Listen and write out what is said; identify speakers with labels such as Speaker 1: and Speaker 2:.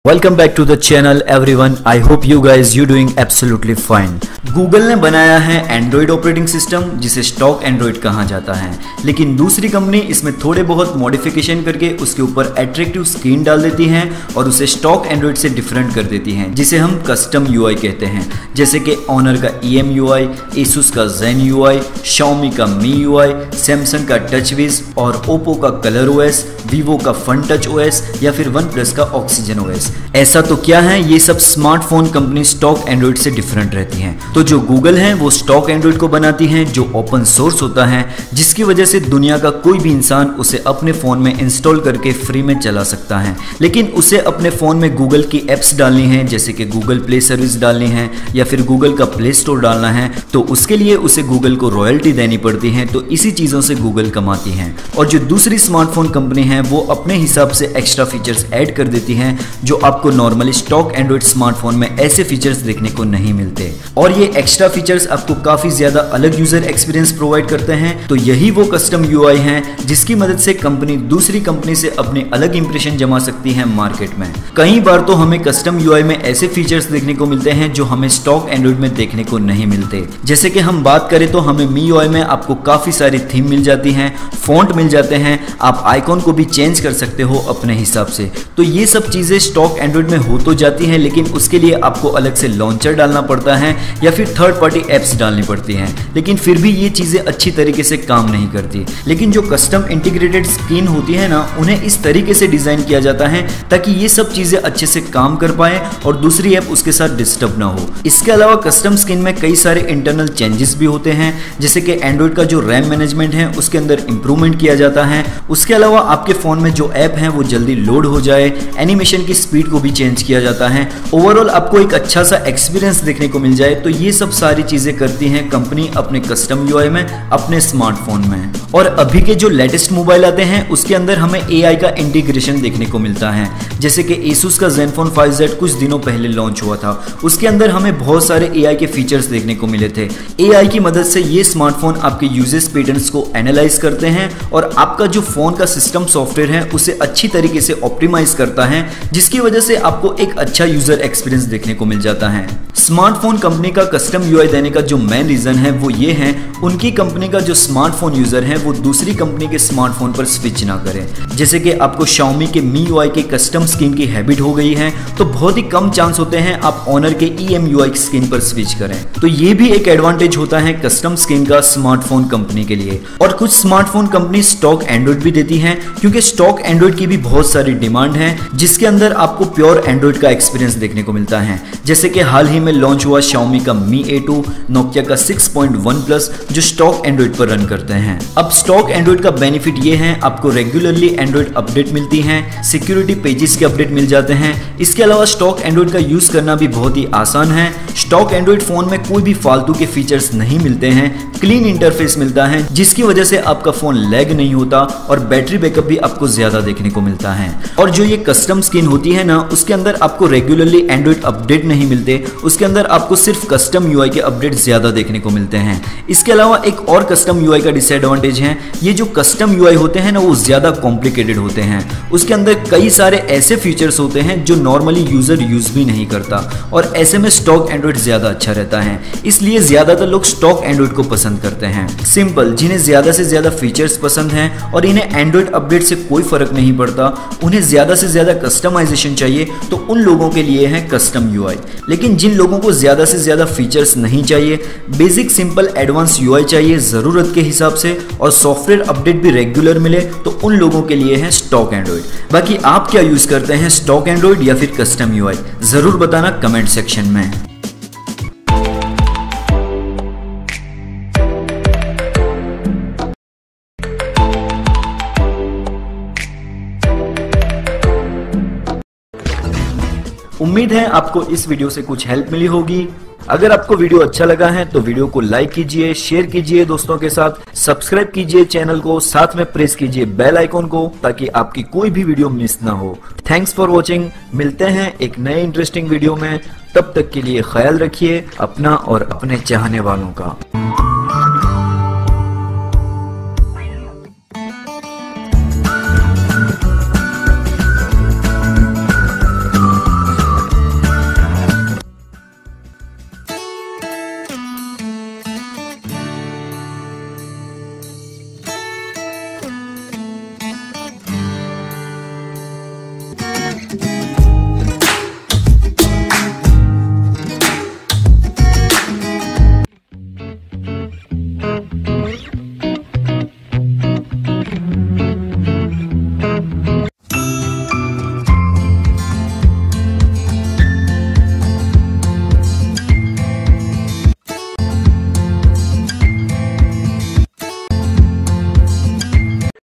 Speaker 1: Welcome back to the channel everyone. I hope you guys you doing absolutely fine. Google ने बनाया है Android operating system जिसे stock Android कहा जाता है, लेकिन दूसरी कंपनी इसमें थोड़े बहुत मॉडिफिकेशन करके उसके ऊपर अट्रैक्टिव स्क्रीन डाल देती है और उसे स्टॉक एंड्रॉइड से डिफरेंट कर देती है, जिसे हम कस्टम यूआई कहते हैं। जैसे कि ऑनर का EMUI, Asus का ZenUI, Xiaomi का MIUI, सैमसंग का टचविज और OPPO का ColorOS, Vivo का FunTouchOS या फिर OnePlus का OxygenOS। ऐसा तो क्या है, ये सब स्मार्टफोन कंपनी स्टॉक एंड्रॉइड से डिफरेंट रहती हैं। तो जो गूगल है वो स्टॉक एंड्रॉइड को बनाती है जो ओपन सोर्स होता है, जिसकी वजह से दुनिया का कोई भी इंसान उसे अपने फोन में इंस्टॉल करके फ्री में चला सकता है। लेकिन उसे अपने फोन में गूगल की एप्स डालनी है, जैसे कि गूगल प्ले सर्विस डालनी है या फिर गूगल का प्ले स्टोर डालना है, तो उसके लिए उसे गूगल को रॉयल्टी देनी पड़ती है। तो इसी चीजों से गूगल कमाती है। और जो दूसरी स्मार्टफोन कंपनी है वो अपने हिसाब से एक्स्ट्रा फीचर्स ऐड कर देती है जो आपको नॉर्मली स्टॉक एंड्रॉइड स्मार्टफोन में ऐसे फीचर्स देखने को नहीं मिलते। और ये एक्स्ट्रा फीचर्स आपको काफी ज्यादा अलग यूजर एक्सपीरियंस प्रोवाइड करते हैं। तो यही वो कस्टम यूआई है जिसकी मदद से कंपनी दूसरी कंपनी से अपने अलग इंप्रेशन जमा सकती है मार्केट में। कई बार तो हमें कस्टम यूआई में ऐसे फीचर्स देखने को मिलते हैं जो हमें स्टॉक एंड्रॉइड में देखने को नहीं मिलते। जैसे कि हम बात करें तो हमें MIUI में आपको काफी सारी थीम मिल जाती हैं, फॉन्ट मिल जाते हैं, आप आइकॉन को भी चेंज कर सकते हो अपने हिसाब से। तो ये सब चीजें स्टॉक एंड्रॉइड में हो तो जाती हैं, लेकिन उसके लिए आपको अलग से लॉन्चर डालना पड़ता है या फिर थर्ड पार्टी एप्स डालनी पड़ती हैं। लेकिन फिर भी ये चीजें अच्छी तरीके से काम नहीं करती। लेकिन जो कस्टम इंटीग्रेटेड स्क्रीन होती है ना, उन्हें इस तरीके से डिजाइन किया जाता है ताकि ये सब चीजें अच्छे से काम कर पाए और दूसरी ऐप उसके साथ डिस्टर्ब ना हो। इसके अलावा कस्टम स्क्रीन में कई सारे इंटरनल चेंजेस भी होते हैं, जैसे कि एंड्रॉइड का जो रैम मैनेजमेंट है उसके अंदर इंप्रूवमेंट किया जाता है। उसके अलावा आपके फोन में जो ऐप है वो जल्दी लोड हो जाए, एनिमेशन की स्पीड को भी चेंज किया जाता है, ओवरऑल आपको एक अच्छा सा एक्सपीरियंस देखने को मिल जाए। तो ये सब सारी चीजें करती हैं कंपनी अपने कस्टम यूआई में, अपने स्मार्टफोन में। और अभी के जो लेटेस्ट मोबाइल आते हैं उसके अंदर हमें AI का इंटीग्रेशन देखने को मिलता है। जैसे कि Asus का Zenfone 5Z कुछ दिनों पहले लॉन्च हुआ था, उसके अंदर हमें बहुत सारे AI के फीचर्स देखने को मिले थे। AI की मदद से ये स्मार्टफोन आपके यूजेस पैटर्न्स को एनालाइज करते हैं और आपका जो फोन का सिस्टम सॉफ्टवेयर है उसे अच्छी तरीके से ऑप्टिमाइज करता है, जिसकी वजह से आपको एक अच्छा यूजर एक्सपीरियंस देखने को मिल जाता है। स्मार्टफोन कंपनी का कस्टम यूआई देने का जो मेन रीजन है वो ये है, उनकी कंपनी का जो स्मार्टफोन यूजर है वो दूसरी कंपनी के स्मार्टफोन पर स्विच ना करे। जैसे कि आपको Xiaomi के MIUI के कस्टम स्क्रीन की हैबिट हो गई है, तो बहुत ही कम चांस होते हैं आप ऑनर के EMUI स्क्रीन पर स्विच करें। तो ये भी एक एडवांटेज होता है कस्टम स्क्रीन का स्मार्टफोन कंपनी के लिए। और कुछ स्मार्टफोन कंपनी स्टॉक एंड्रॉइड भी देती है, क्योंकि स्टॉक एंड्रॉइड की भी बहुत सारी डिमांड है, जिसके अंदर आपको प्योर एंड्रॉइड का एक्सपीरियंस देखने को मिलता है। जैसे कि हाल ही में लॉन्च हुआ Xiaomi का Mi A2, नोकिया का 6.1 प्लस जो स्टॉक एंड्रॉइड पर रन करते हैं। अब स्टॉक एंड्रॉइड का बेनिफिट ये है, आपको रेगुलरली एंड्रॉइड अपडेट मिलती है, सिक्योरिटी पेजेस के अपडेट मिल जाते हैं। इसके अलावा स्टॉक एंड्रॉइड का यूज करना भी बहुत ही आसान है। स्टॉक एंड्रॉइड फोन में कोई भी फालतू के फीचर्स नहीं मिलते हैं, क्लीन इंटरफेस मिलता है, जिसकी वजह से आपका फोन लैग नहीं होता और बैटरी बैकअप भी आपको ज्यादा देखने को मिलता है। और जो ये कस्टम स्क्रीन होती है ना, उसके अंदर आपको रेगुलरली एंड्रॉइड अपडेट नहीं मिलते, उसके अंदर आपको सिर्फ कस्टम यूआई के अपडेट ज्यादा देखने को मिलते हैं। इसके अलावा एक और कस्टम यूआई का डिसएडवांटेज है, ये जो कस्टम यूआई होते हैं ना वो ज्यादा कॉम्प्लिकेटेड होते हैं। उसके अंदर कई सारे ऐसे फीचर्स होते हैं जो नॉर्मली यूजर यूज भी नहीं करता, और ऐसे में स्टॉक एंड्रॉइड ज्यादा अच्छा रहता है। इसलिए ज्यादातर लोग स्टॉक एंड्रॉइड को पसंद करते हैं। सिंपल, जिन्हें ज्यादा से ज्यादा फीचर्स पसंद हैं और इन्हें एंड्रॉइड अपडेट से कोई फर्क नहीं पड़ता, उन्हें ज्यादा से ज्यादा कस्टमाइजेशन चाहिए, तो उन लोगों के लिए है कस्टम यूआई। लेकिन जिन लोगों को ज्यादा से ज्यादा फीचर्स नहीं चाहिए, बेसिक सिंपल एडवांस यूआई चाहिए जरूरत के हिसाब से, और सॉफ्टवेयर अपडेट भी रेगुलर मिले, तो उन लोगों के लिए है स्टॉक एंड्रॉइड। बाकी आप क्या यूज करते हैं, स्टॉक एंड्रॉइड या फिर कस्टम यूआई, जरूर बताना कमेंट सेक्शन में। उम्मीद है आपको इस वीडियो से कुछ हेल्प मिली होगी। अगर आपको वीडियो अच्छा लगा है तो वीडियो को लाइक कीजिए, शेयर कीजिए दोस्तों के साथ, सब्सक्राइब कीजिए चैनल को, साथ में प्रेस कीजिए बेल आइकॉन को ताकि आपकी कोई भी वीडियो मिस ना हो। Thanks for watching. मिलते हैं एक नए इंटरेस्टिंग वीडियो में, तब तक के लिए ख्याल रखिए अपना और अपने चाहने वालों का।
Speaker 2: है।